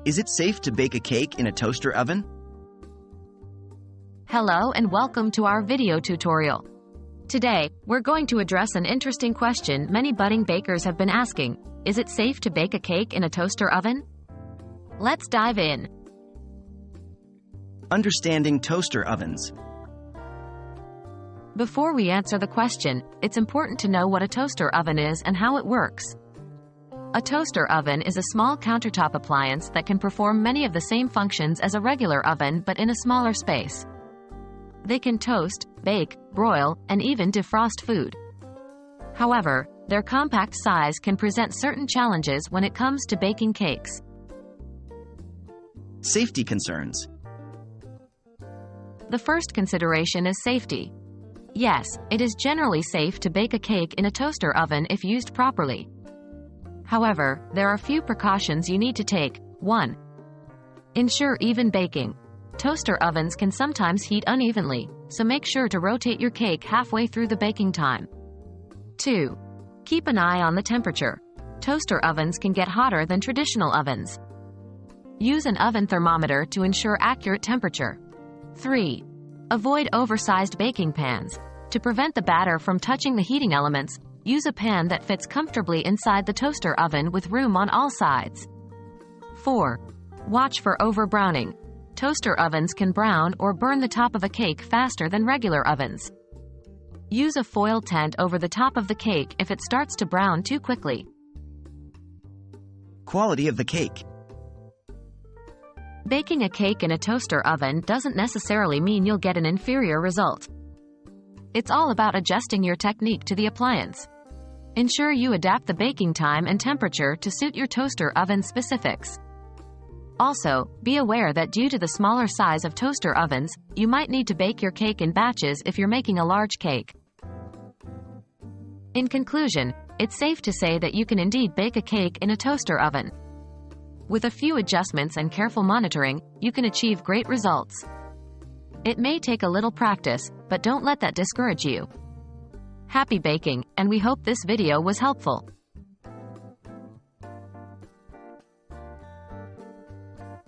Is it safe to bake a cake in a toaster oven? Hello and welcome to our video tutorial. Today, we're going to address an interesting question many budding bakers have been asking. Is it safe to bake a cake in a toaster oven? Let's dive in. Understanding toaster ovens. Before we answer the question, it's important to know what a toaster oven is and how it works. A toaster oven is a small countertop appliance that can perform many of the same functions as a regular oven but in a smaller space. They can toast, bake, broil, and even defrost food. However, their compact size can present certain challenges when it comes to baking cakes. Safety concerns. The first consideration is safety. Yes, it is generally safe to bake a cake in a toaster oven if used properly. However, there are few precautions you need to take. 1. Ensure even baking. Toaster ovens can sometimes heat unevenly, so make sure to rotate your cake halfway through the baking time. 2. Keep an eye on the temperature. Toaster ovens can get hotter than traditional ovens. Use an oven thermometer to ensure accurate temperature. 3. Avoid oversized baking pans. To prevent the batter from touching the heating elements, use a pan that fits comfortably inside the toaster oven with room on all sides. 4. Watch for over-browning. Toaster ovens can brown or burn the top of a cake faster than regular ovens. Use a foil tent over the top of the cake if it starts to brown too quickly. Quality of the cake. Baking a cake in a toaster oven doesn't necessarily mean you'll get an inferior result. It's all about adjusting your technique to the appliance. Ensure you adapt the baking time and temperature to suit your toaster oven specifics. Also, be aware that due to the smaller size of toaster ovens, you might need to bake your cake in batches if you're making a large cake. In conclusion, it's safe to say that you can indeed bake a cake in a toaster oven. With a few adjustments and careful monitoring, you can achieve great results. It may take a little practice, but don't let that discourage you. Happy baking, and we hope this video was helpful.